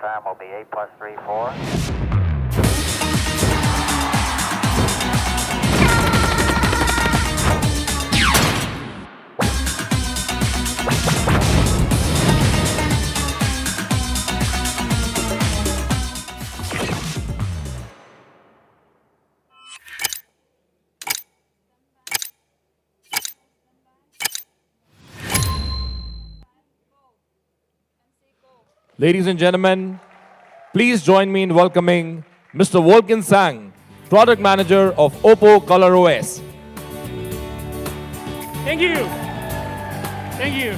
time will be 8 plus 3, 4. Ladies and gentlemen, please join me in welcoming Mr. Wolfgang Sang, Product Manager of OPPO ColorOS. Thank you. Thank you.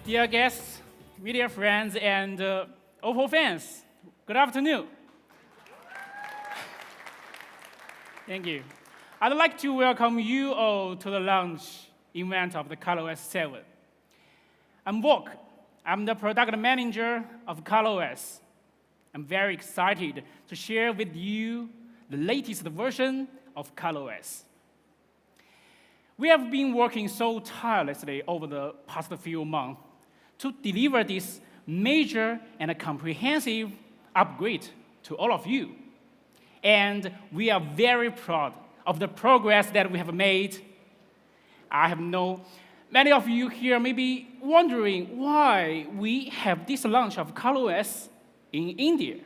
Dear guests, media friends, and OPPO fans, good afternoon. Thank you. I'd like to welcome you all to the launch event of the ColorOS 7. I'm Wolk. I'm the product manager of ColorOS. I'm very excited to share with you the latest version of ColorOS. We have been working so tirelessly over the past few months to deliver this major and comprehensive upgrade to all of you. And we are very proud of the progress that we have made. I have known many of you here may be wondering why we have this launch of ColorOS in India.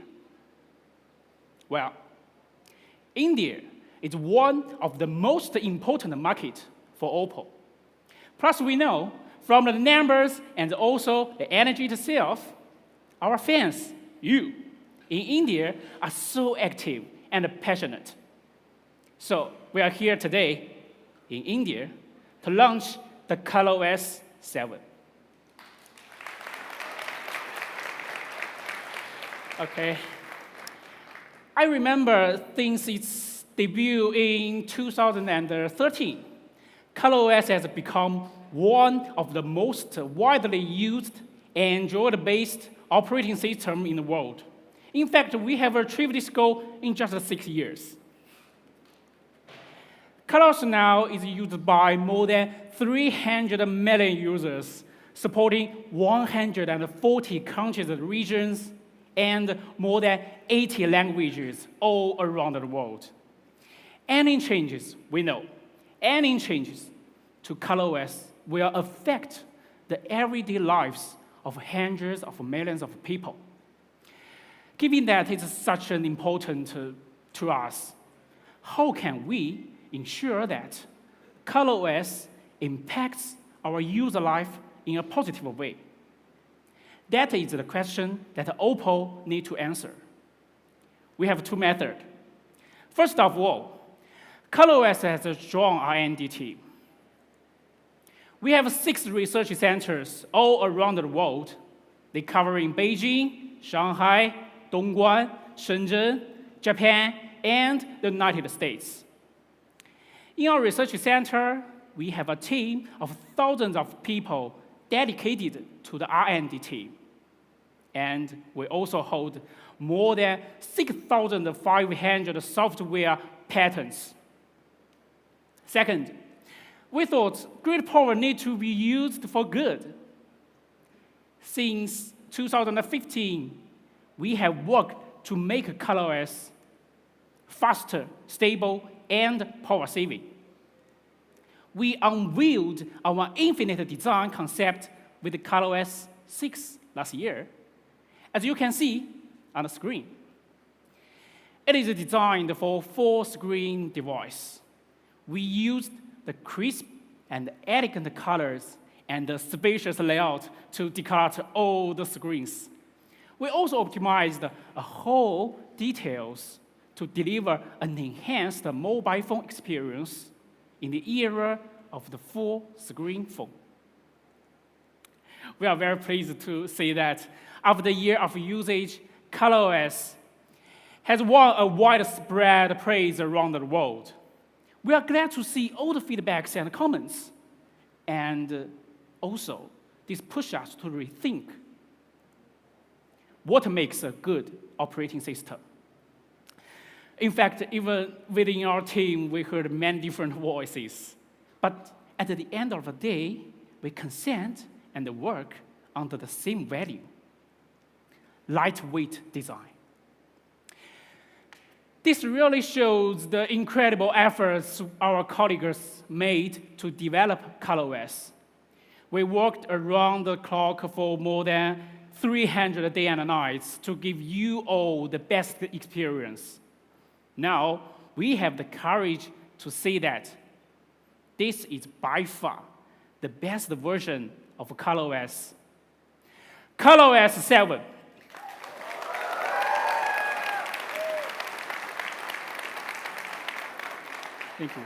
Well, India is one of the most important markets for OPPO. Plus, we know from the numbers and also the energy itself, our fans, you, in India are so active and passionate. So we are here today in India to launch the ColorOS 7. Okay. I remember since its debut in 2013, ColorOS has become one of the most widely used Android-based operating systems in the world. In fact, we have achieved this goal in just 6 years. ColorOS now is used by more than 300 million users, supporting 140 countries and regions, and more than 80 languages all around the world. Any changes, we know, any changes to ColorOS will affect the everyday lives of hundreds of millions of people. Given that it's such an important to us, how can we ensure that ColorOS impacts our user life in a positive way? That is the question that OPPO needs to answer. We have two methods. First of all, ColorOS has a strong R&D team. We have 6 research centers all around the world. They cover in Beijing, Shanghai, Dongguan, Shenzhen, Japan, and the United States. In our research center, we have a team of thousands of people dedicated to the R&D team. And we also hold more than 6,500 software patents. Second, we thought great power needs to be used for good. Since 2015, we have worked to make ColorOS faster, stable, and power-saving. We unveiled our infinite design concept with the ColorOS 6 last year, as you can see on the screen. It is designed for full-screen device. We used the crisp and elegant colors and the spacious layout to declutter all the screens. We also optimized the whole details to deliver an enhanced mobile phone experience in the era of the full-screen phone. We are very pleased to say that after the year of usage, ColorOS has won a widespread praise around the world. We are glad to see all the feedbacks and comments, and also this pushes us to rethink what makes a good operating system. In fact, even within our team, we heard many different voices. But at the end of the day, we consent and work under the same value. Lightweight design. This really shows the incredible efforts our colleagues made to develop ColorOS. We worked around the clock for more than 300 days and nights to give you all the best experience. Now, we have the courage to say that this is by far the best version of ColorOS. ColorOS 7. Thank you.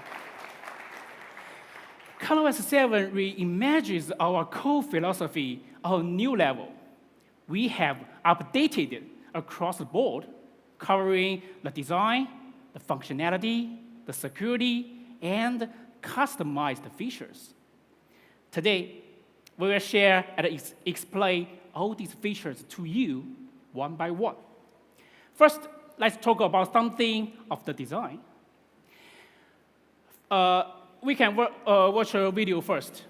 ColorOS 7 reimagines our core philosophy of a new level. We have updated it across the board, covering the design, the functionality, the security, and customized features. Today, we will share and explain all these features to you one by one. First, let's talk about something of the design. We can watch a video first.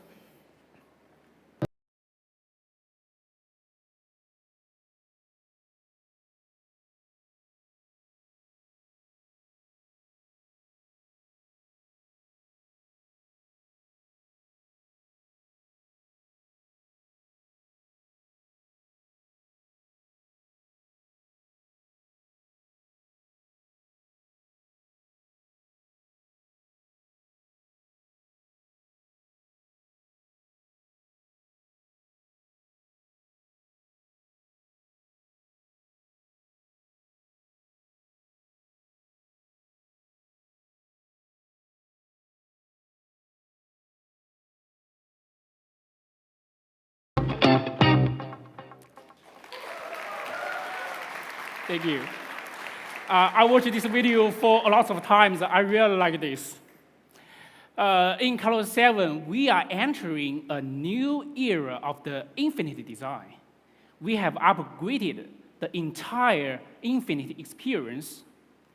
Thank you. I watched this video for a lot of times. I really like this. In ColorOS 7, we are entering a new era of the Infinity design. We have upgraded the entire Infinity experience,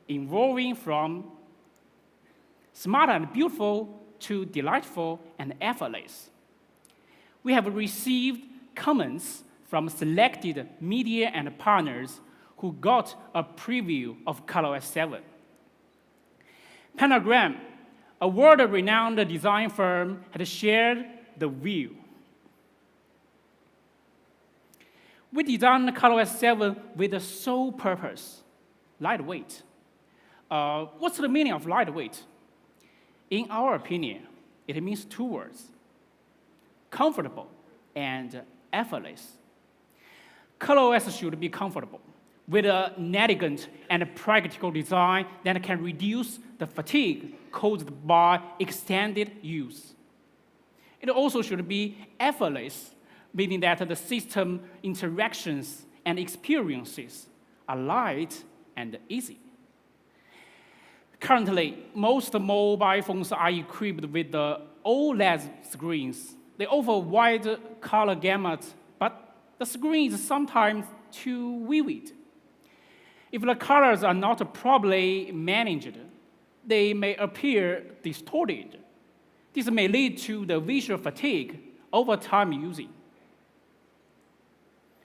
evolving from smart and beautiful to delightful and effortless. We have received comments from selected media and partners who got a preview of ColorOS 7. Pentagram, a world-renowned design firm, had shared the view. We designed ColorOS 7 with a sole purpose: lightweight. What's the meaning of lightweight? In our opinion, it means two words: comfortable and effortless. ColorOS should be comfortable, with an elegant and practical design that can reduce the fatigue caused by extended use. It also should be effortless, meaning that the system interactions and experiences are light and easy. Currently, most mobile phones are equipped with the OLED screens. They offer wide color gamut, but the screen is sometimes too vivid. If the colors are not properly managed, they may appear distorted. This may lead to the visual fatigue over time using.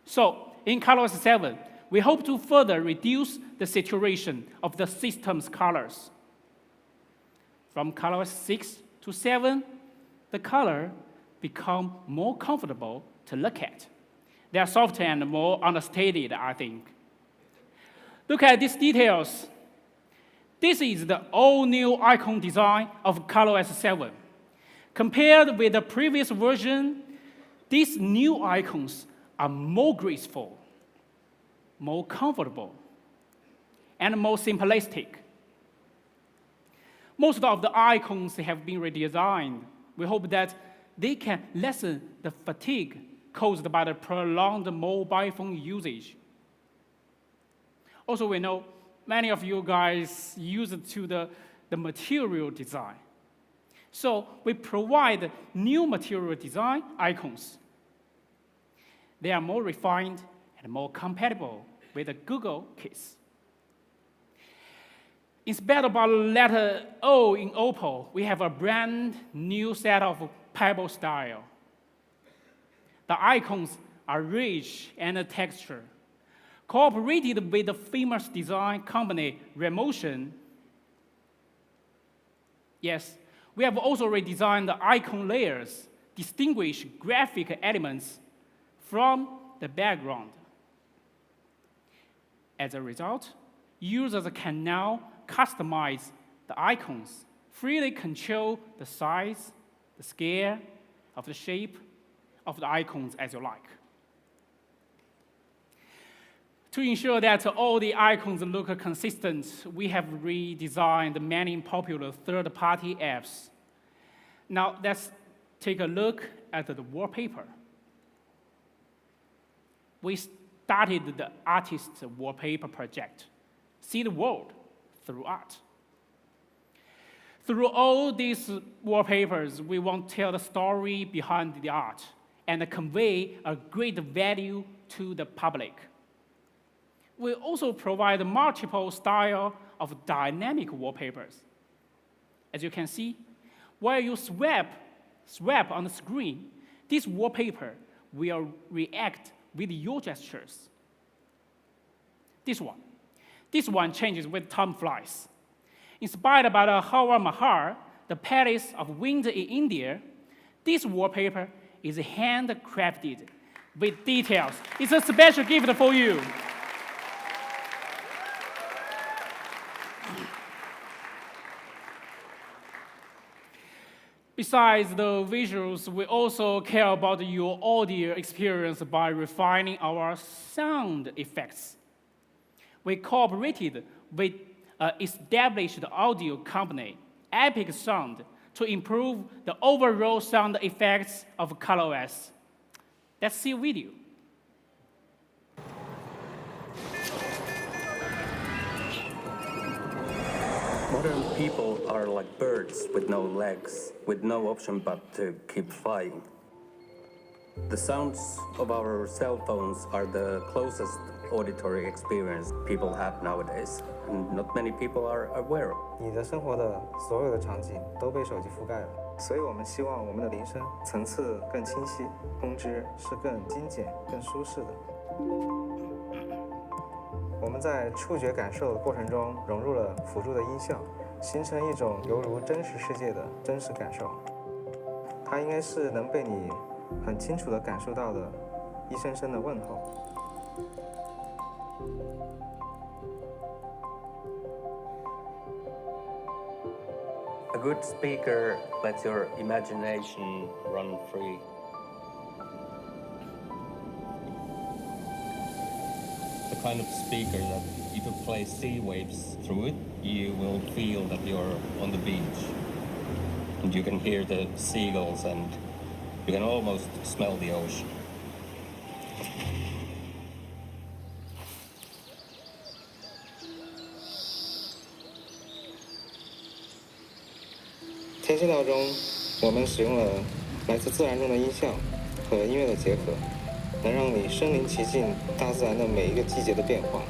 So, in ColorOS 7, we hope to further reduce the saturation of the system's colors. From ColorOS 6 to 7, the color become more comfortable to look at. They are softer and more understated, I think. Look at these details. This is the all-new icon design of ColorOS 7. Compared with the previous version, these new icons are more graceful, more comfortable, and more simplistic. Most of the icons have been redesigned. We hope that they can lessen the fatigue caused by the prolonged mobile phone usage. Also, we know many of you guys use it to the material design. So we provide new material design icons. They are more refined and more compatible with the Google case. Instead of a letter O in OPPO, we have a brand new set of Pebble style. The icons are rich and texture. Cooperated with the famous design company Remotion, yes, we have also redesigned the icon layers, distinguish graphic elements from the background. As a result, users can now customize the icons, freely control the size, the scale of the shape of the icons as you like. To ensure that all the icons look consistent, we have redesigned many popular third-party apps. Now, let's take a look at the wallpaper. We started the artist's wallpaper project, see the world through art. Through all these wallpapers, we want to tell the story behind the art and convey a great value to the public. We also provide multiple styles of dynamic wallpapers. As you can see, while you swipe on the screen, this wallpaper will react with your gestures. This one changes with time flies. Inspired by the Hawa Mahal, the Palace of Winter in India, this wallpaper is handcrafted with details. It's a special gift for you. Besides the visuals, we also care about your audio experience by refining our sound effects. We cooperated with established audio company, Epic Sound, to improve the overall sound effects of ColorOS. Let's see a video. Modern people are like birds with no legs, with no option but to keep flying. The sounds of our cell phones are the closest auditory experience people have nowadays, and not many people are aware of. 你的生活的所有的场景都被手机覆盖了，所以我们希望我们的铃声层次更清晰，通知是更精简、更舒适的。我们在触觉感受的过程中融入了辅助的音效，形成一种犹如真实世界的真实感受。它应该是能被你很清楚地感受到的一声声的问候。A good speaker lets your imagination run free. The kind of speaker that if you play sea waves through it, you will feel that you're on the beach. And you can hear the seagulls and you can almost smell the ocean. 天气闹钟，我们使用了来自自然中的音效和音乐的结合，能让你身临其境大自然的每一个季节的变化，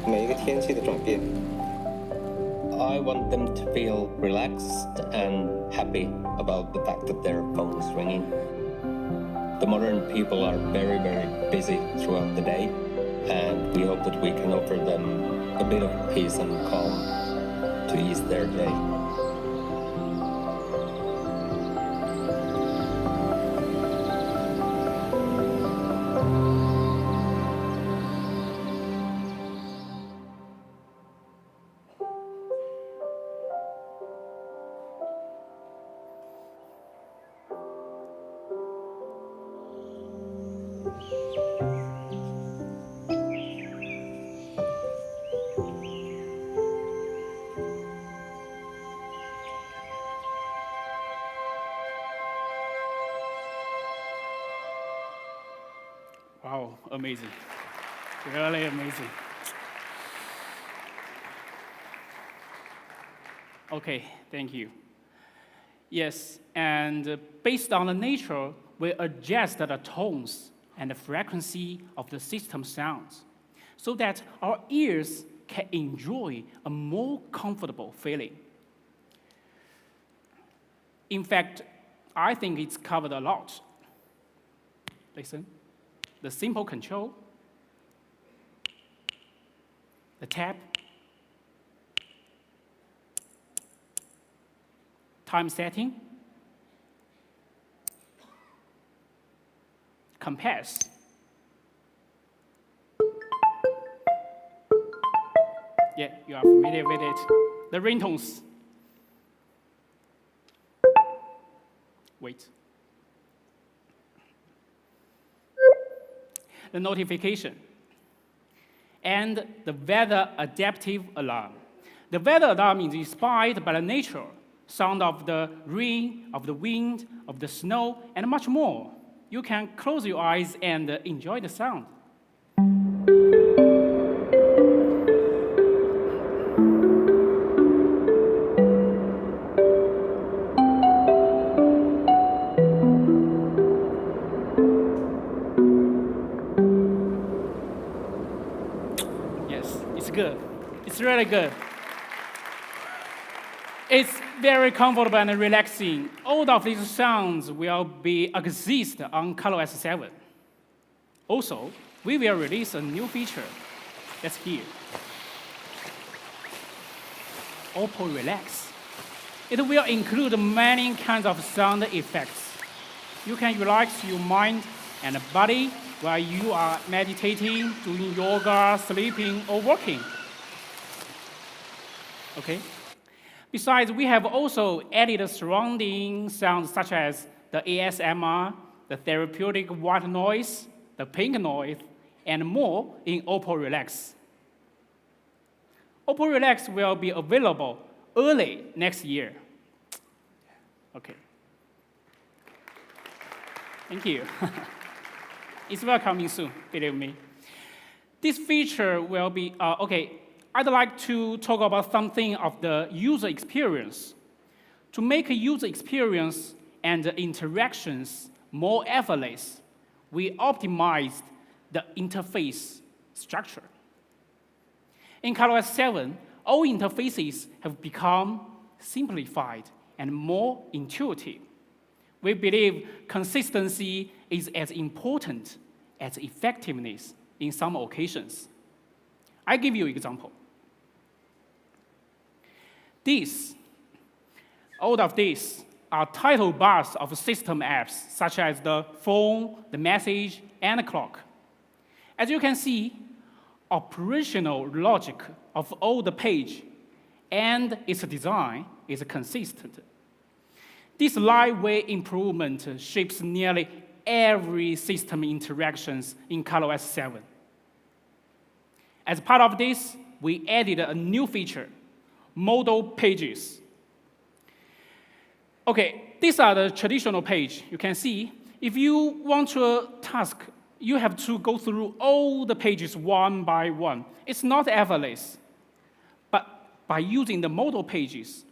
每一个天气的转变。I want them to feel relaxed and happy about the fact that their phone is ringing. The modern people are very, very busy throughout the day, and we hope that we can offer them a bit of peace and calm to ease their day. Wow, amazing. Really amazing. Okay, thank you. Yes, and based on the nature, we adjust the tones and the frequency of the system sounds so that our ears can enjoy a more comfortable feeling. In fact, I think it's covered a lot. Listen. the simple control, the tap, time setting, compass, yeah, you are familiar with it. The ringtones. Wait. The notification. And the weather adaptive alarm. The weather alarm is inspired by the nature, sound of the rain, of the wind, of the snow, and much more. You can close your eyes and enjoy the sound. Yes, it's good. It's really good. It's very comfortable and relaxing. All of these sounds will exist on ColorOS 7. Also, we will release a new feature. That's here. OPPO Relax. It will include many kinds of sound effects. You can relax your mind and body while you are meditating, doing yoga, sleeping, or working. Okay? Besides, we have also added surrounding sounds such as the ASMR, the therapeutic white noise, the pink noise, and more in OPPO Relax. OPPO Relax will be available early next year. Okay. Thank you. It's well coming soon, believe me. This feature will be, okay, I'd like to talk about something of the user experience. To make a user experience and interactions more effortless, we optimized the interface structure. In ColorOS 7, all interfaces have become simplified and more intuitive. We believe consistency is as important as effectiveness in some occasions. I give you an example. All of these are title bars of system apps, such as the phone, the message, and the clock. As you can see, operational logic of all the page and its design is consistent. This lightweight improvement shapes nearly every system interactions in ColorOS 7. As part of this, we added a new feature, modal pages. Okay, these are the traditional page. You can see, if you want to task, you have to go through all the pages one by one. It's not effortless. But by using the modal pages,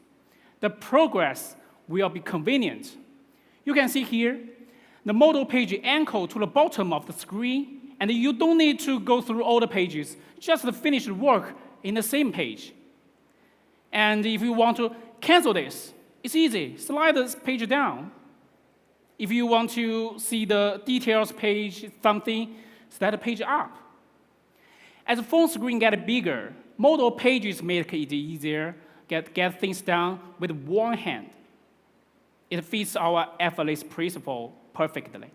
the progress will be convenient. You can see here, the modal page anchor to the bottom of the screen, and you don't need to go through all the pages, just finish the work in the same page. And if you want to cancel this, it's easy. Slide this page down. If you want to see the details page, something, slide the page up. As the phone screen gets bigger, modal pages make it easier get things done with one hand. It fits our effortless principle perfectly.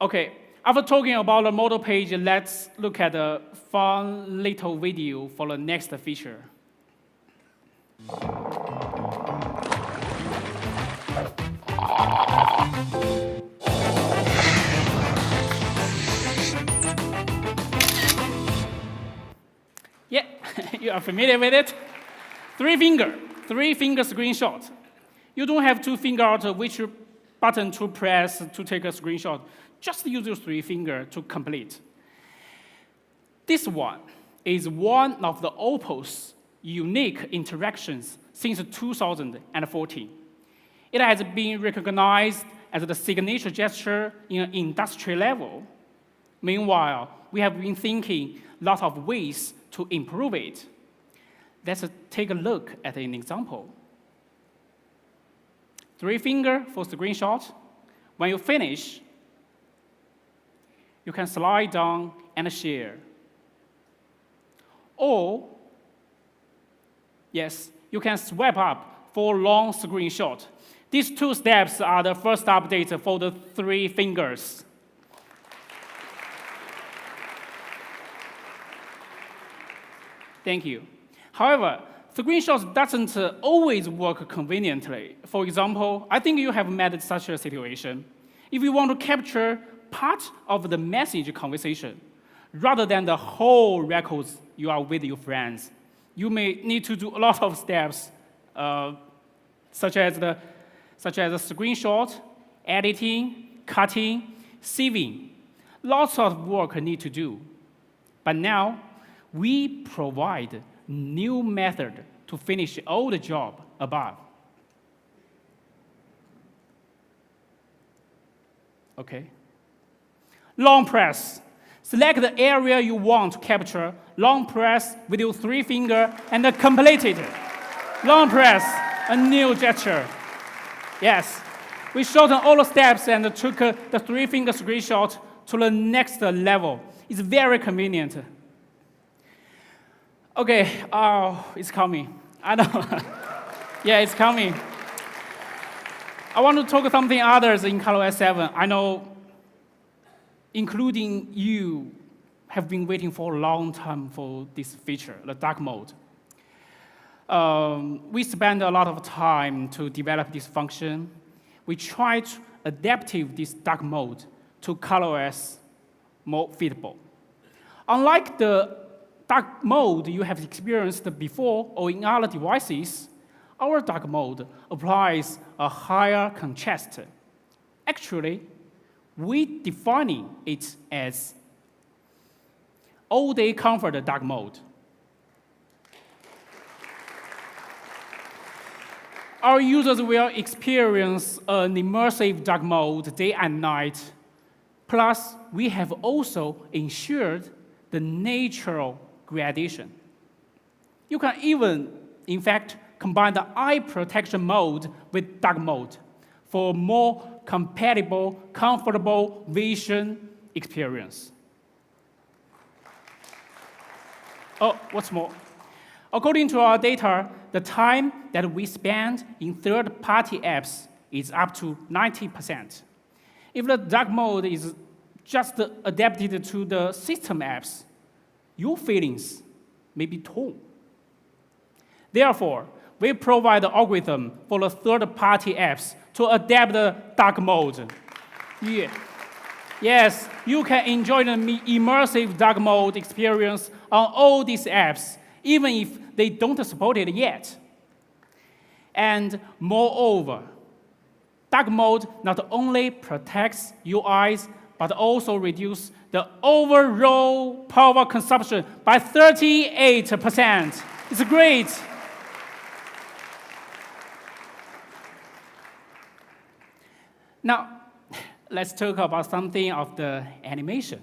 Okay, after talking about the modal page, let's look at a fun little video for the next feature. Yeah, you are familiar with it. Three finger screenshot. You don't have to figure out which button to press to take a screenshot. Just use your three finger to complete. This one is one of the OPPO's unique interactions since 2014. It has been recognized as the signature gesture in an industry level. Meanwhile, we have been thinking a lot of ways to improve it. Let's take a look at an example. Three finger for screenshot. When you finish, You can slide down and share. Or, yes, you can swipe up for long screenshot. These 2 steps are the first update for the 3 fingers. Thank you. However, screenshots doesn't always work conveniently. For example, I think you have met such a situation. If you want to capture part of the message conversation, rather than the whole records you are with your friends, you may need to do a lot of steps, such as a screenshot, editing, cutting, saving. Lots of work need to do. But now, we provide new method to finish all the job above. Okay. Long press. Select the area you want to capture. Long press with your 3 fingers and complete it. Long press, a new gesture. Yes. We shortened all the steps and took the 3-finger screenshot to the next level. It's very convenient. Okay, it's coming. I know. Yeah, it's coming. I want to talk something others in ColorOS 7. I know, including you, have been waiting for a long time for this feature, the dark mode. We spent a lot of time to develop this function. We tried to adapt this dark mode to ColorOS more fitable. Unlike the dark mode you have experienced before or in other devices, our dark mode applies a higher contrast. Actually, we define it as all-day comfort dark mode. Our users will experience an immersive dark mode day and night. Plus, we have also ensured the natural gradation. You can even, in fact, combine the eye protection mode with dark mode for more compatible, comfortable vision experience. Oh, what's more? According to our data, the time that we spend in third-party apps is up to 90%. If the dark mode is just adapted to the system apps, your feelings may be torn. Therefore, we provide the algorithm for the third-party apps to adapt the dark mode. Yeah. Yes, you can enjoy the immersive dark mode experience on all these apps, even if they don't support it yet. And moreover, dark mode not only protects your eyes, but also reduces the overall power consumption by 38%. It's great. Now, let's talk about something of the animation.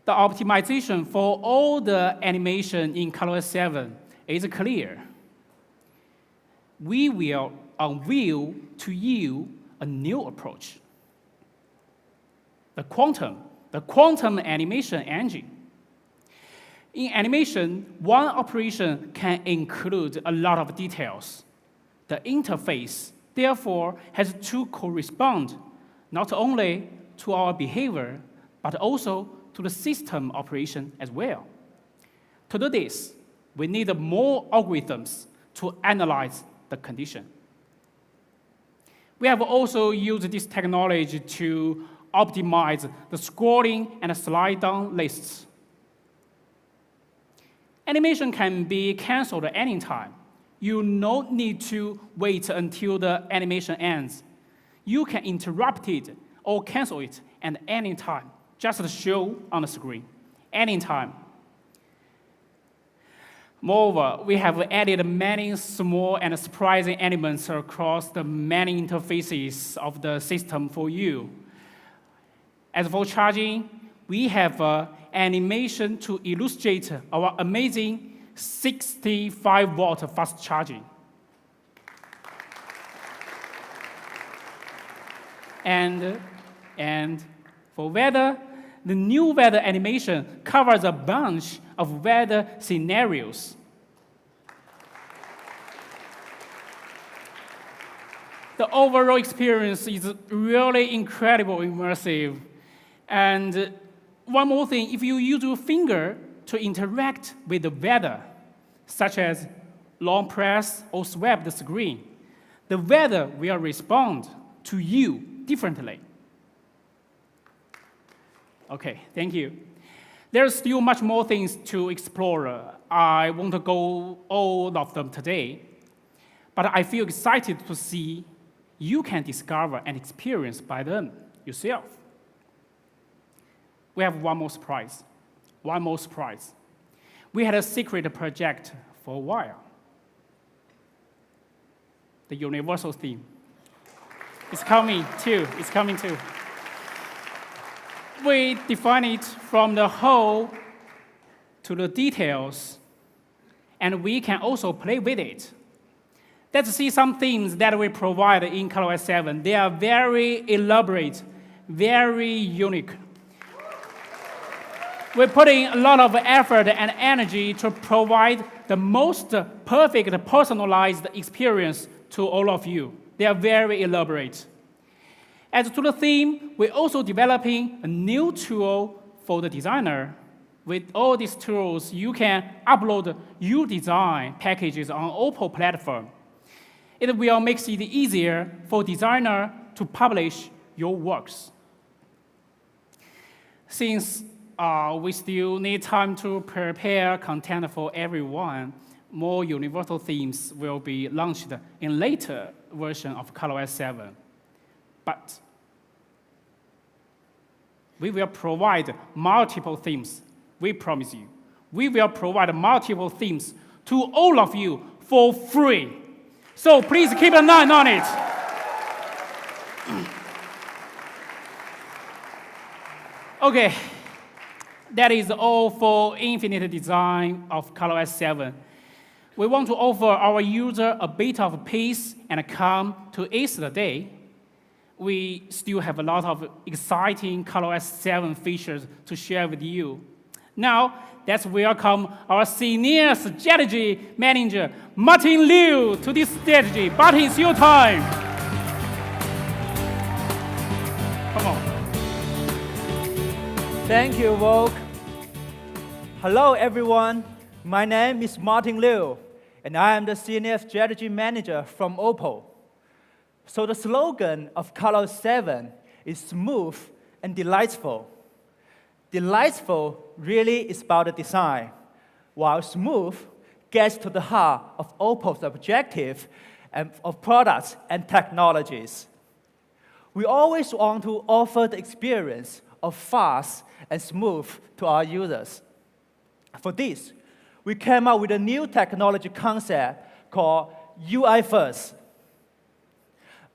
The optimization for all the animation in ColorOS 7 is clear. We will unveil to you a new approach. The quantum animation engine. In animation, one operation can include a lot of details. The interface, therefore, has to correspond not only to our behavior, but also to the system operation as well. To do this, we need more algorithms to analyze the condition. We have also used this technology to optimize the scrolling and slide down lists. Animation can be canceled at any time. You no need to wait until the animation ends. You can interrupt it or cancel it at any time. Just show on the screen, anytime. Moreover, we have added many small and surprising elements across the many interfaces of the system for you. As for charging, we have animation to illustrate our amazing 65-watt fast charging. And For weather, the new weather animation covers a bunch of weather scenarios. The overall experience is really incredible, immersive. And one more thing, if you use your finger to interact with the weather, such as long press or swipe the screen, the weather will respond to you differently. Okay, thank you. There's still much more things to explore. I won't go all of them today, but I feel excited to see you can discover and experience by them yourself. We have one more surprise. One more surprise. We had a secret project for a while. The universal theme. It's coming too. It's coming too. We define it from the whole to the details, and we can also play with it. Let's see some themes that we provide in ColorOS 7. They are very elaborate, very unique. We're putting a lot of effort and energy to provide the most perfect personalized experience to all of you. They are very elaborate. As to the theme, we're also developing a new tool for the designer. With all these tools, you can upload your design packages on OPPO platform. It will make it easier for designer to publish your works. Since we still need time to prepare content for everyone, more universal themes will be launched in later version of ColorOS 7. But we will provide multiple themes. We promise you. We will provide multiple themes to all of you for free. So please keep an eye on it. Okay, that is all for Infinite Design of ColorOS 7. We want to offer our user a bit of peace and calm to ease the day. We still have a lot of exciting ColorOS 7 features to share with you. Now, let's welcome our Senior Strategy Manager, Martin Liu, to this stage. Martin, it's your time. Come on. Thank you, Volk. Hello, everyone. My name is Martin Liu, and I am the Senior Strategy Manager from OPPO. So the slogan of ColorOS 7 is smooth and delightful. Delightful really is about the design, while smooth gets to the heart of OPPO's objective of products and technologies. We always want to offer the experience of fast and smooth to our users. For this, we came up with a new technology concept called UI First.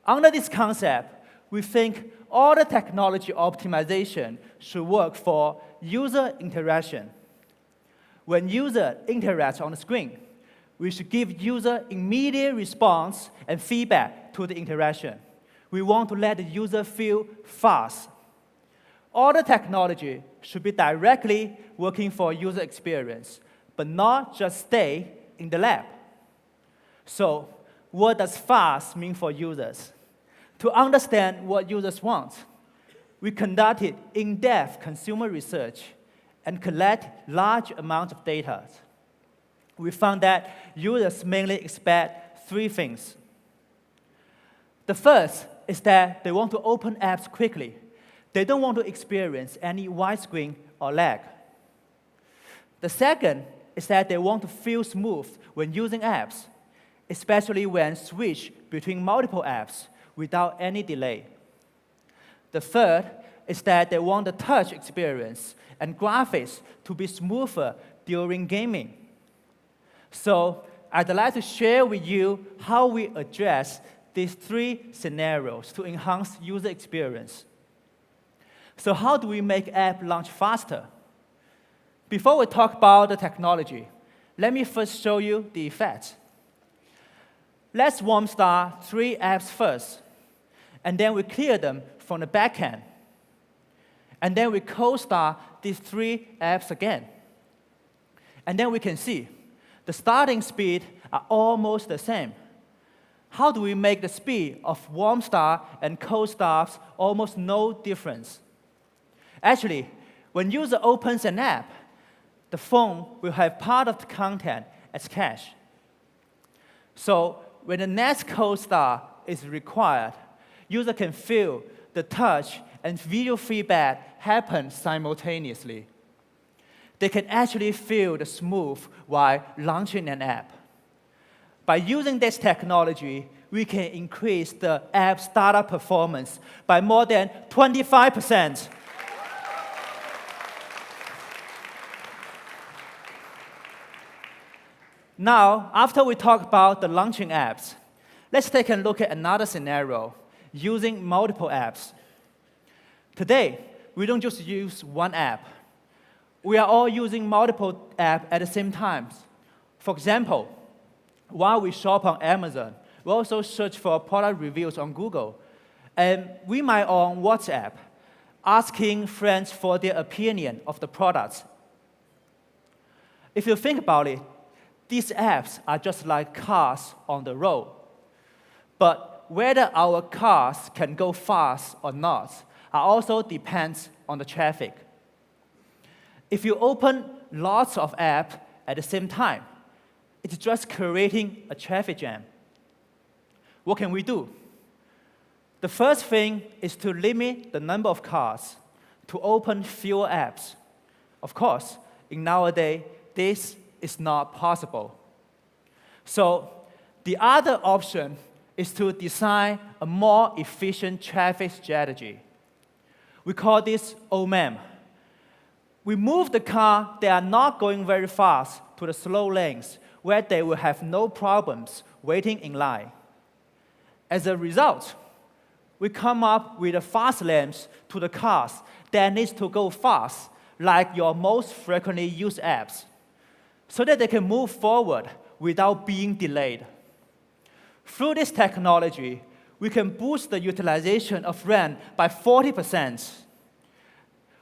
Under this concept, we think all the technology optimization should work for user interaction. When user interacts on the screen, we should give user immediate response and feedback to the interaction. We want to let the user feel fast. All the technology should be directly working for user experience, but not just stay in the lab. So, what does fast mean for users? To understand what users want, we conducted in-depth consumer research and collect large amounts of data. We found that users mainly expect three things. The first is that they want to open apps quickly. They don't want to experience any widescreen or lag. The second is that they want to feel smooth when using apps, especially when switch between multiple apps without any delay. The third is that they want the touch experience and graphics to be smoother during gaming. So I'd like to share with you how we address these three scenarios to enhance user experience. So how do we make app launch faster? Before we talk about the technology, let me first show you the effects. Let's warm start 3 apps first, and then we clear them from the backend. And then we cold start these 3 apps again. And then we can see the starting speed are almost the same. How do we make the speed of warm start and cold starts almost no difference? Actually, when user opens an app, the phone will have part of the content as cache. So when the next cold start is required, user can feel the touch and video feedback happen simultaneously. They can actually feel the smooth while launching an app. By using this technology, we can increase the app startup performance by more than 25%. Now, after we talk about the launching apps, let's take a look at another scenario using multiple apps. Today, we don't just use one app. We are all using multiple apps at the same time. For example, while we shop on Amazon, we also search for product reviews on Google. And we might on WhatsApp, asking friends for their opinion of the products. If you think about it, these apps are just like cars on the road. But whether our cars can go fast or not also depends on the traffic. If you open lots of apps at the same time, it's just creating a traffic jam. What can we do? The first thing is to limit the number of cars, to open fewer apps. Of course, in nowadays, this is not possible. So the other option is to design a more efficient traffic strategy. We call this OMM. We move the cars that are not going very fast to the slow lanes, where they will have no problems waiting in line. As a result, we come up with the fast lanes to the cars that needs to go fast, like your most frequently used apps, so that they can move forward without being delayed. Through this technology, we can boost the utilization of RAM by 40%.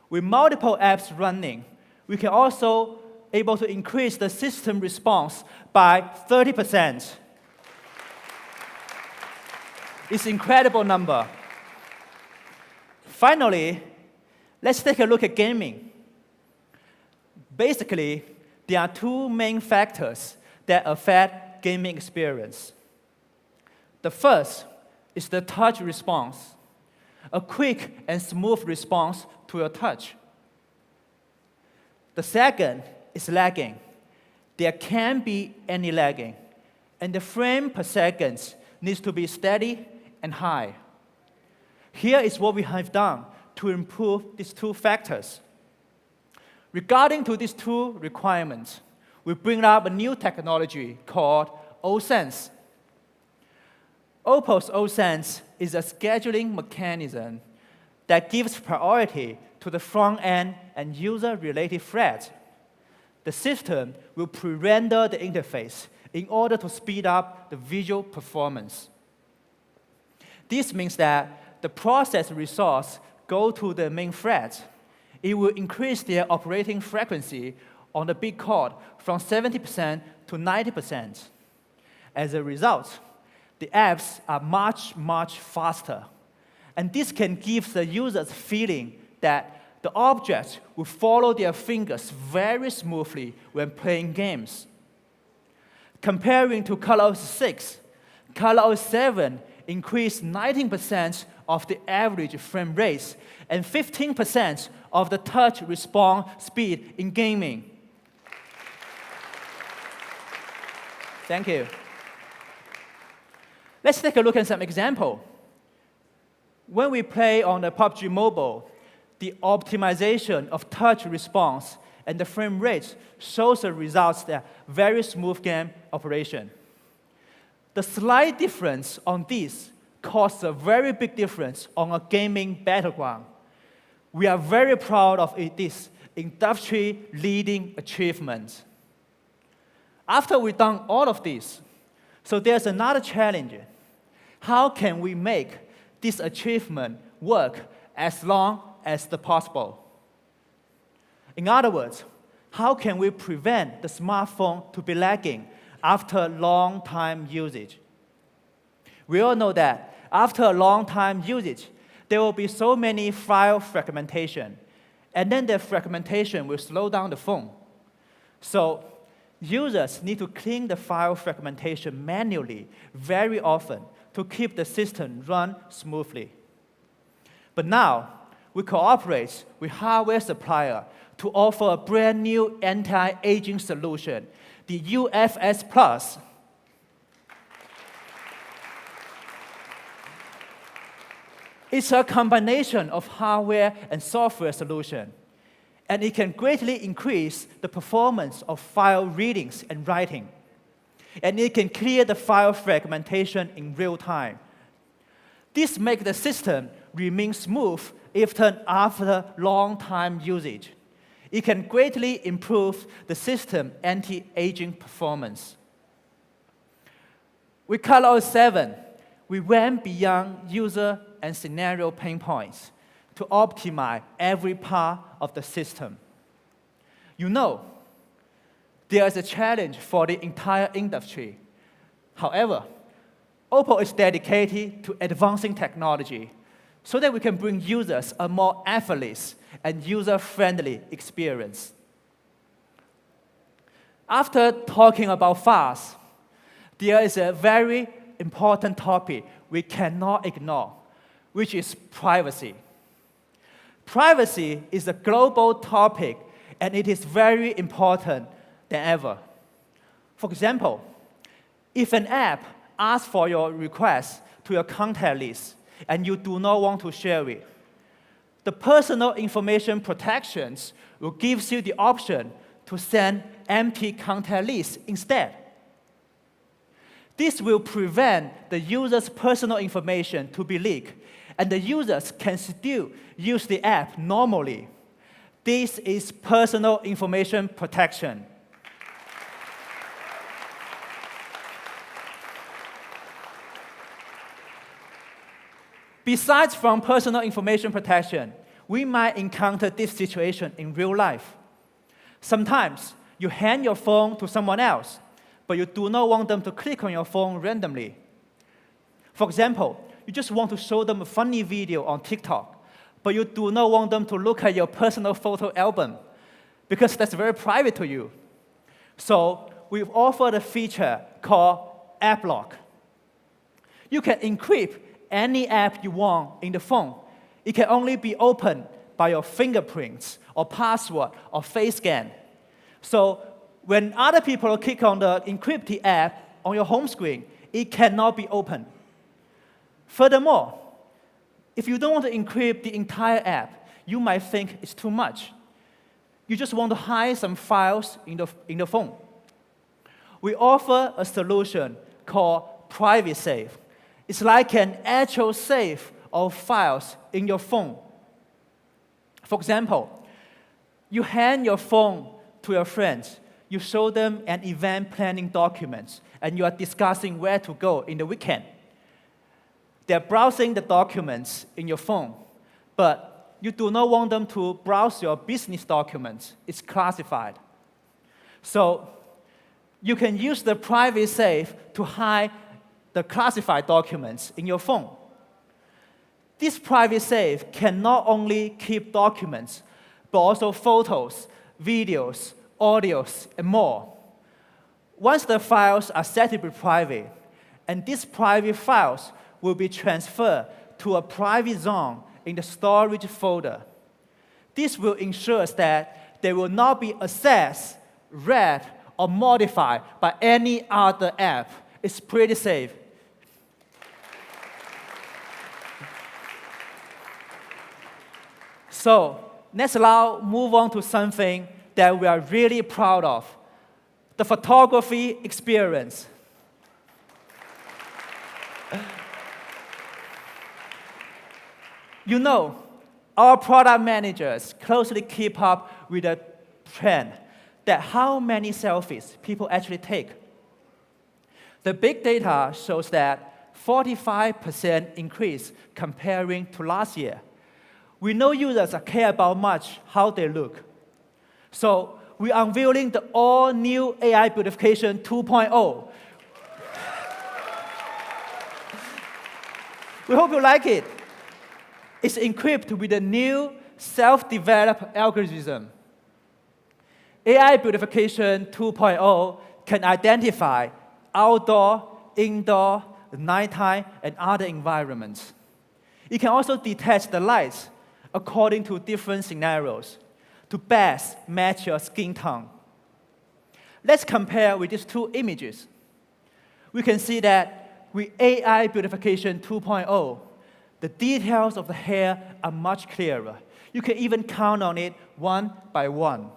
With multiple apps running, we can also able to increase the system response by 30%. It's an incredible number. Finally, let's take a look at gaming. Basically, there are 2 main factors that affect gaming experience. The first is the touch response, a quick and smooth response to your touch. The second is lagging. There can't be any lagging, and the frame per second needs to be steady and high. Here is what we have done to improve these 2 factors. Regarding to these 2 requirements, we bring up a new technology called OSense. OPPO's OSense is a scheduling mechanism that gives priority to the front-end and user-related threads. The system will pre-render the interface in order to speed up the visual performance. This means that the process resource go to the main threads. It will increase their operating frequency on the big cord from 70% to 90%. As a result, the apps are much, much faster. And this can give the users feeling that the objects will follow their fingers very smoothly when playing games. Comparing to ColorOS 6, ColorOS 7 increased 19% of the average frame rates and 15% of the touch response speed in gaming. Thank you. Let's take a look at some example. When we play on the PUBG Mobile, the optimization of touch response and the frame rate shows the results that very smooth game operation. The slight difference on this causes a very big difference on a gaming battleground. We are very proud of this industry-leading achievement. After we've done all of this, so there's another challenge. How can we make this achievement work as long as possible. In other words, how can we prevent the smartphone to be lagging after long time usage? We all know that after a long time usage, there will be so many file fragmentation, and then the fragmentation will slow down the phone. So users need to clean the file fragmentation manually very often to keep the system run smoothly. But now, we cooperate with hardware supplier to offer a brand new anti-aging solution, the UFS Plus. It's a combination of hardware and software solution, and it can greatly increase the performance of file readings and writing. And it can clear the file fragmentation in real time. This makes the system remain smooth even after long time usage. It can greatly improve the system anti-aging performance. With ColorOS 7, we went beyond user and scenario pain points to optimize every part of the system. You know, there is a challenge for the entire industry. However, OPPO is dedicated to advancing technology so that we can bring users a more effortless and user-friendly experience. After talking about fast, there is a very important topic we cannot ignore, which is privacy. Privacy is a global topic, and it is very important than ever. For example, if an app asks for your request to your contact list and you do not want to share it, the personal information protections will give you the option to send empty contact lists instead. This will prevent the user's personal information to be leaked, and the users can still use the app normally. This is personal information protection. Besides from personal information protection, we might encounter this situation in real life. Sometimes you hand your phone to someone else, but you do not want them to click on your phone randomly. For example, you just want to show them a funny video on TikTok, but you do not want them to look at your personal photo album because that's very private to you. So we've offered a feature called App Lock. You can encrypt any app you want in the phone. It can only be opened by your fingerprints or password or face scan. So when other people click on the encrypted app on your home screen, it cannot be opened. Furthermore, if you don't want to encrypt the entire app, you might think it's too much. You just want to hide some files in the phone. We offer a solution called Private Safe. It's like an actual safe of files in your phone. For example, you hand your phone to your friends, you show them an event planning document, and you are discussing where to go in the weekend. They're browsing the documents in your phone, but you do not want them to browse your business documents. It's classified. So you can use the Private Safe to hide the classified documents in your phone. This Private Safe can not only keep documents, but also photos, videos, audios, and more. Once the files are set to be private, and these private files will be transferred to a private zone in the storage folder. This will ensure that they will not be accessed, read, or modified by any other app. It's pretty safe. So let's now move on to something that we are really proud of, the photography experience. You know, our product managers closely keep up with the trend that how many selfies people actually take. The big data shows that 45% increase comparing to last year. we know users care about much how they look. So we are unveiling the all-new AI Beautification 2.0. We hope you like it. It's equipped with a new self-developed algorithm. AI Beautification 2.0 can identify outdoor, indoor, nighttime, and other environments. It can also detect the lights according to different scenarios to best match your skin tone. Let's compare with these two images. We can see that with AI Beautification 2.0, the details of the hair are much clearer. You can even count on it one by one.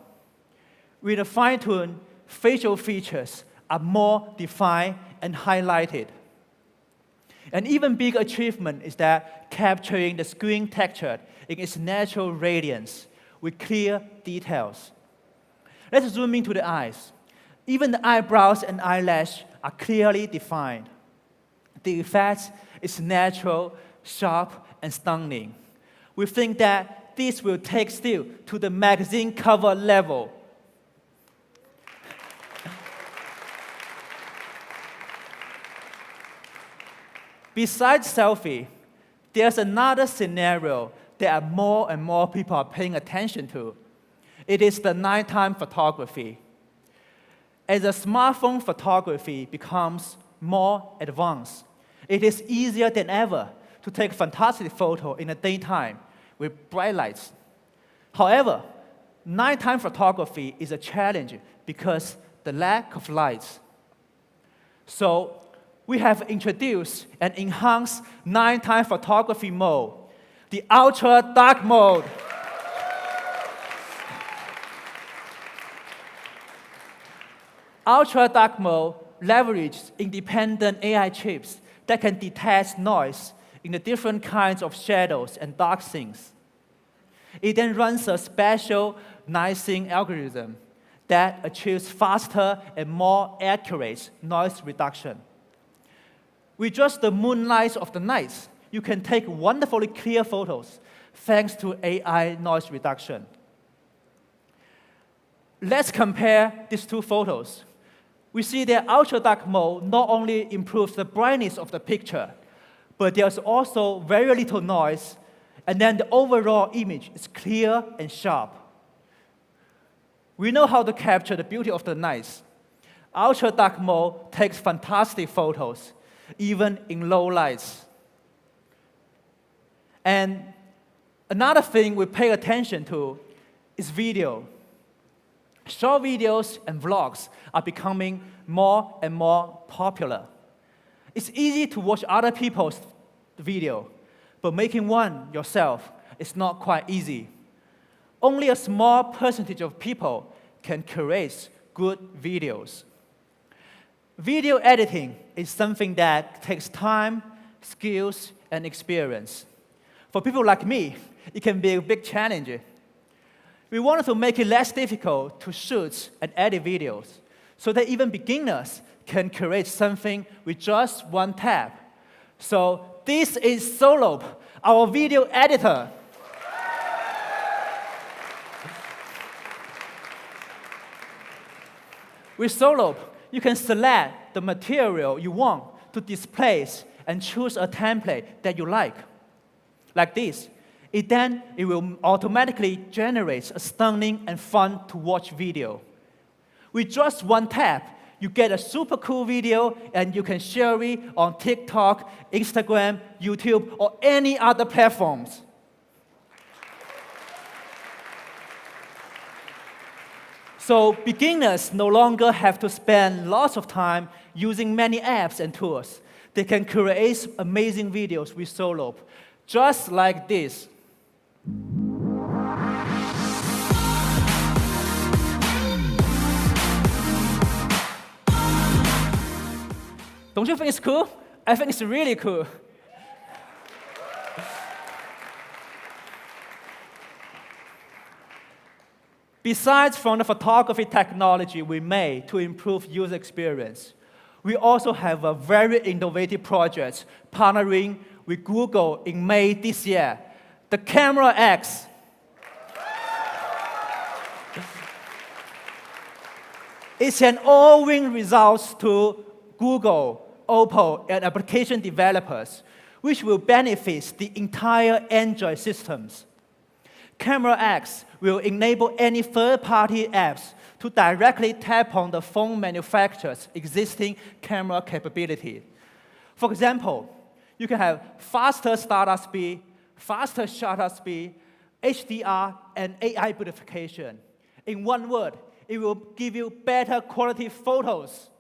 With a fine-tuned, facial features are more defined and highlighted. An even bigger achievement is that capturing the skin texture in its natural radiance with clear details. Let's zoom into the eyes. Even the eyebrows and eyelash are clearly defined. The effect is natural, sharp, and stunning. We think that this will take still to the magazine cover level. Besides selfie, there's another scenario that more and more people are paying attention to. It is the nighttime photography. As the smartphone photography becomes more advanced, it is easier than ever to take fantastic photos in the daytime with bright lights. However, nighttime photography is a challenge because the lack of lights. So we have introduced an enhanced nighttime photography mode, the ultra dark mode. Ultra dark mode leverages independent AI chips that can detect noise in the different kinds of shadows and dark scenes. It then runs a special nicing algorithm that achieves faster and more accurate noise reduction. With just the moonlight of the night, you can take wonderfully clear photos thanks to AI noise reduction. Let's compare these two photos. We see that ultra dark mode not only improves the brightness of the picture, but there's also very little noise, and then the overall image is clear and sharp. We know how to capture the beauty of the night. Ultra dark mode takes fantastic photos, even in low lights. And another thing we pay attention to is video. Short videos and vlogs are becoming more and more popular. It's easy to watch other people's video, but making one yourself is not quite easy. Only a small percentage of people can create good videos. Video editing is something that takes time, skills, and experience. For people like me, it can be a big challenge. We wanted to make it less difficult to shoot and edit videos so that even beginners can create something with just one tap. So this is Solo, our video editor. With Solo, you can select the material you want to display and choose a template that you like this. It will automatically generate a stunning and fun to watch video. With just one tap, you get a super cool video and you can share it on TikTok, Instagram, YouTube, or any other platforms. So beginners no longer have to spend lots of time using many apps and tools. They can create amazing videos with Solo, just like this. Don't you think it's cool? I think it's really cool. Besides from the photography technology we made to improve user experience, we also have a very innovative project partnering with Google in May this year the Camera X. It's an all-win result to Google, OPPO, and application developers, which will benefit the entire Android systems. Camera X will enable any third-party apps to directly tap on the phone manufacturer's existing camera capability. For example, you can have faster startup speed, faster shutter speed, HDR, and AI beautification. In one word, it will give you better quality photos.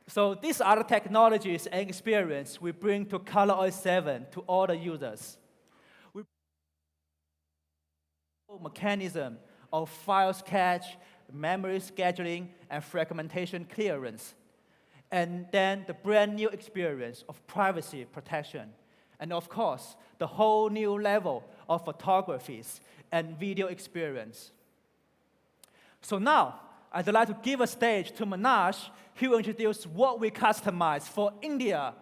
So these are the technologies and experience we bring to ColorOS 7 to all the users. We mechanism of file cache, memory scheduling, and fragmentation clearance. And then the brand new experience of privacy protection. And of course, the whole new level of photographies and video experience. So now, I'd like to give a stage to Manoj. He will introduce what we customized for India.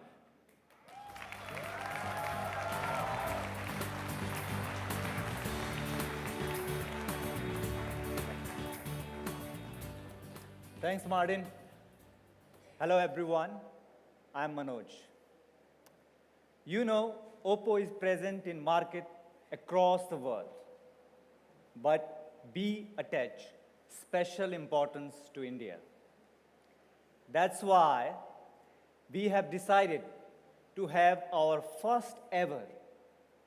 Thanks, Martin. Hello, everyone. I'm Manoj. You know, OPPO is present in market across the world, but we attach special importance to India. That's why we have decided to have our first ever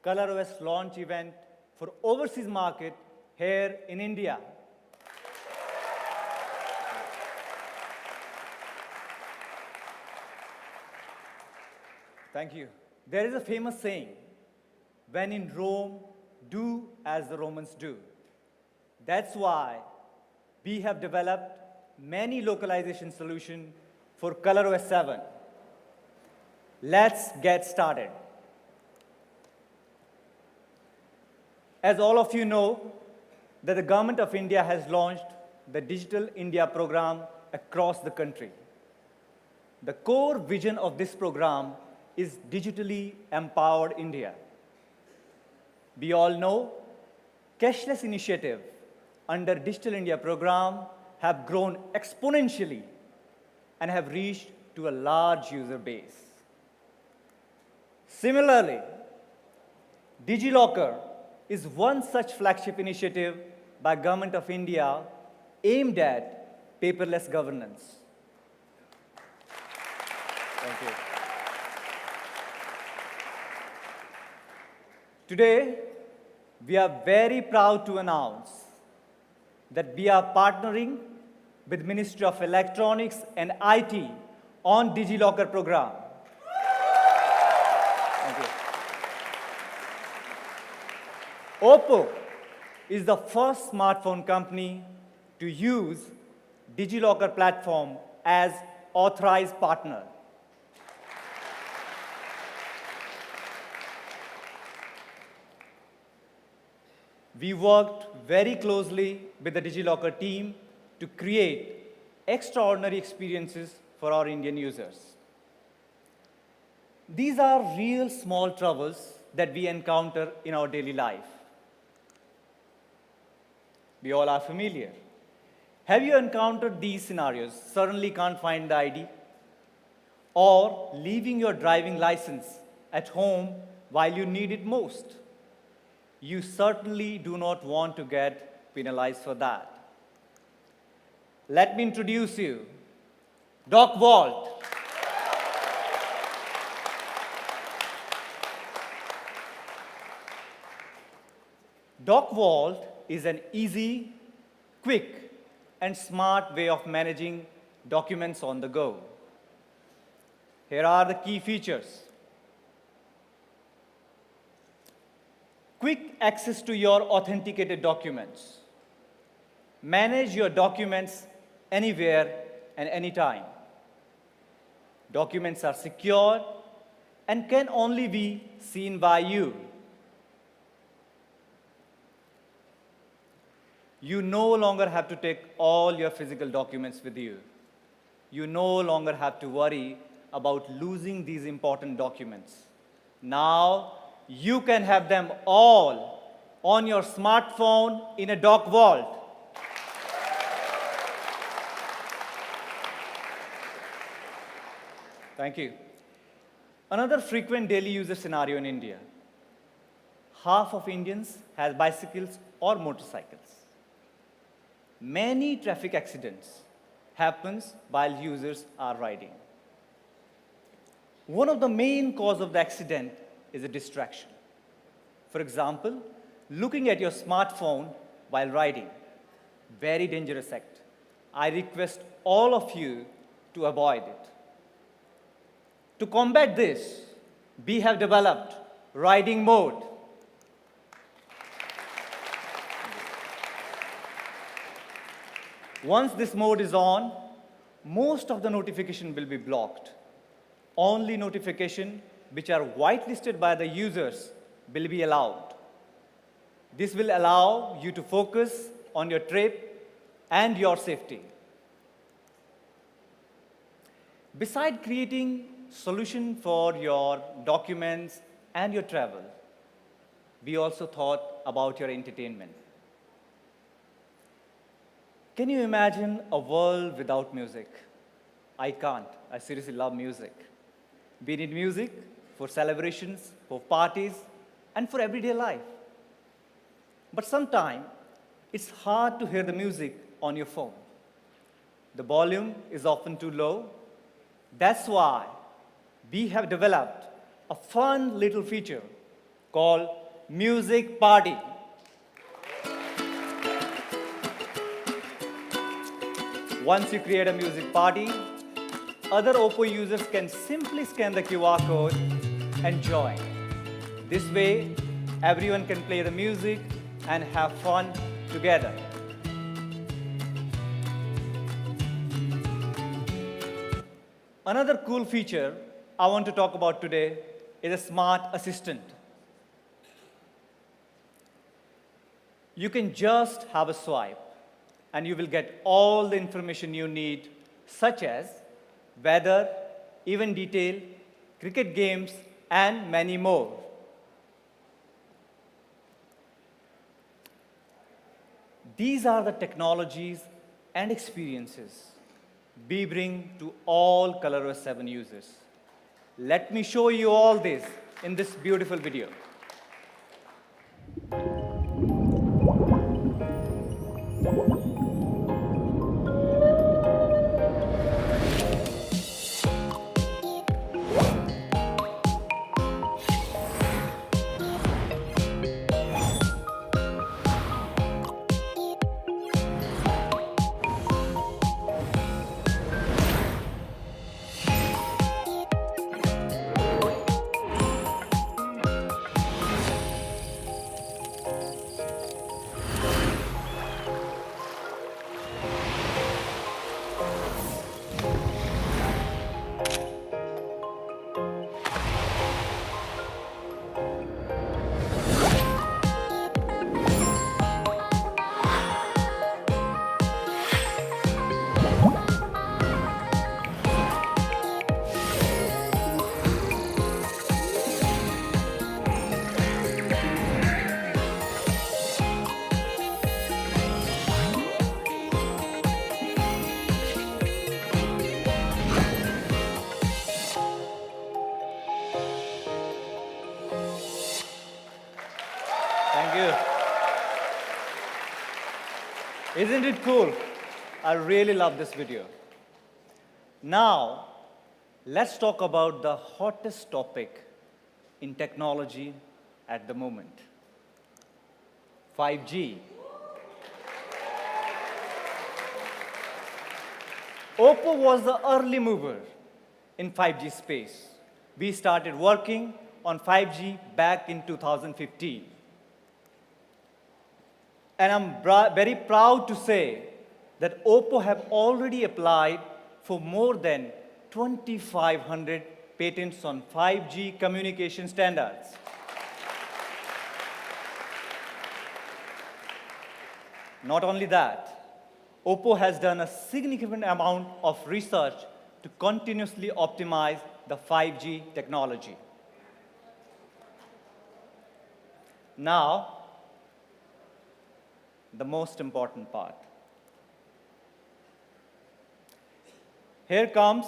ColorOS launch event for overseas market here in India. Thank you. There is a famous saying, when in Rome, do as the Romans do. That's why we have developed many localization solutions for ColorOS 7. Let's get started. As all of you know, that the government of India has launched the Digital India program across the country. The core vision of this program is digitally empowered India. We all know cashless initiative under Digital India program have grown exponentially and have reached to a large user base. Similarly, DigiLocker is one such flagship initiative by Government of India aimed at paperless governance. Thank you. Today, we are very proud to announce that we are partnering with Ministry of Electronics and IT on DigiLocker program. Thank you. OPPO is the first smartphone company to use DigiLocker platform as authorized partner. We worked very closely with the DigiLocker team to create extraordinary experiences for our Indian users. These are real small troubles that we encounter in our daily life. We all are familiar. Have you encountered these scenarios? Suddenly can't find the ID? Or leaving your driving license at home while you need it most? You certainly do not want to get penalized for that. Let me introduce you, Doc Vault. Doc Vault is an easy, quick, and smart way of managing documents on the go. Here are the key features. Quick access to your authenticated documents. Manage your documents anywhere and anytime. Documents are secure and can only be seen by you. You no longer have to take all your physical documents with you. you no longer have to worry about losing these important documents. Now, you can have them all on your smartphone in a dock vault. Thank you. Another frequent daily user scenario in India. Half of Indians have bicycles or motorcycles. Many traffic accidents happens while users are riding. One of the main cause of the accident is a distraction. For example, looking at your smartphone while riding. Very dangerous act. I request all of you to avoid it. To combat this, we have developed riding mode. Once this mode is on, most of the notification will be blocked. Only notification which are whitelisted by the users will be allowed. This will allow you to focus on your trip and your safety. Besides creating solution for your documents and your travel, we also thought about your entertainment. Can you imagine a world without music? I can't. I seriously love music. We need music for celebrations, for parties, and for everyday life. But sometimes it's hard to hear the music on your phone. The volume is often too low. That's why we have developed a fun little feature called Music Party. Once you create a music party, other OPPO users can simply scan the QR code and join. This way, everyone can play the music and have fun together. Another cool feature I want to talk about today is a smart assistant. You can just have a swipe and you will get all the information you need, such as weather, event detail, cricket games, and many more. These are the technologies and experiences we bring to all ColorOS 7 users. Let me show you all this in this beautiful video. Thank you. Isn't it cool? I really love this video. Now, let's talk about the hottest topic in technology at the moment, 5G. OPPO was the early mover in 5G space. We started working on 5G back in 2015. And I'm very proud to say that OPPO have already applied for more than 2,500 patents on 5G communication standards. Not only that, OPPO has done a significant amount of research to continuously optimize the 5G technology. Now, the most important part. Here comes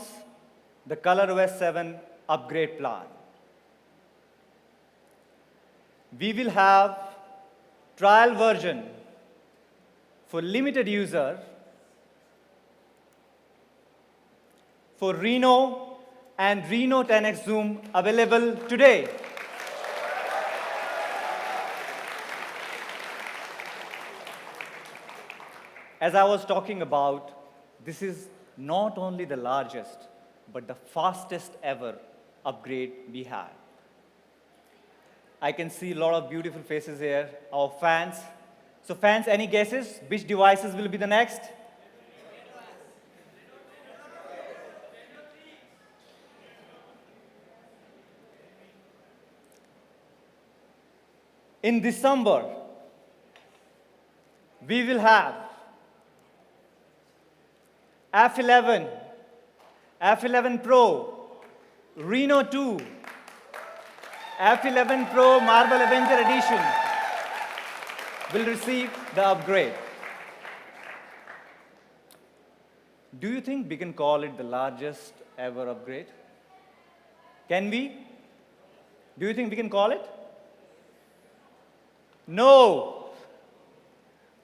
the ColorOS 7 upgrade plan. We will have trial version for limited user for Reno and Reno 10X Zoom available today. As I was talking about, this is not only the largest, but the fastest ever upgrade we had. I can see a lot of beautiful faces here, our fans. So fans, any guesses? Which devices will be the next? In December, we will have F11, F11 Pro, Reno 2, F11 Pro Marvel Avenger Edition will receive the upgrade. Do you think we can call it the largest ever upgrade? Can we? Do you think we can call it? No.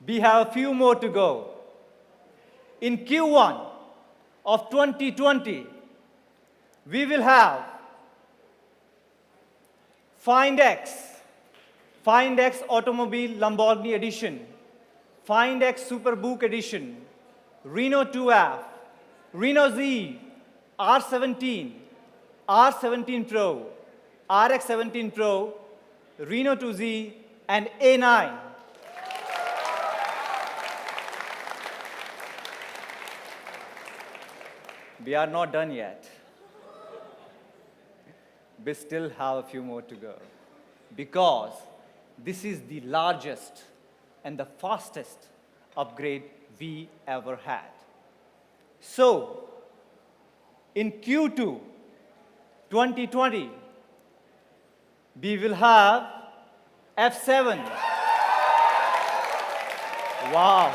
We have a few more to go. In Q1 of 2020, we will have Find X Automobile Lamborghini Edition, Find X Superbook Edition, Reno 2F, Reno Z, R17, R17 Pro, RX 17 Pro, Reno 2Z, and A9. We are not done yet. We still have a few more to go, because this is the largest and the fastest upgrade we ever had. So, in Q2 2020, we will have F7. Wow.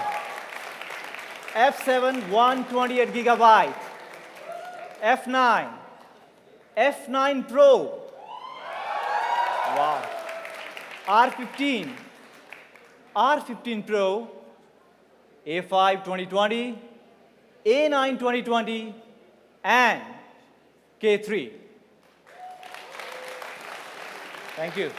F7 128 gigabyte. F9. F9 Pro. Wow. R15. R15 Pro. A5 2020. A9 2020. And K3. Thank you.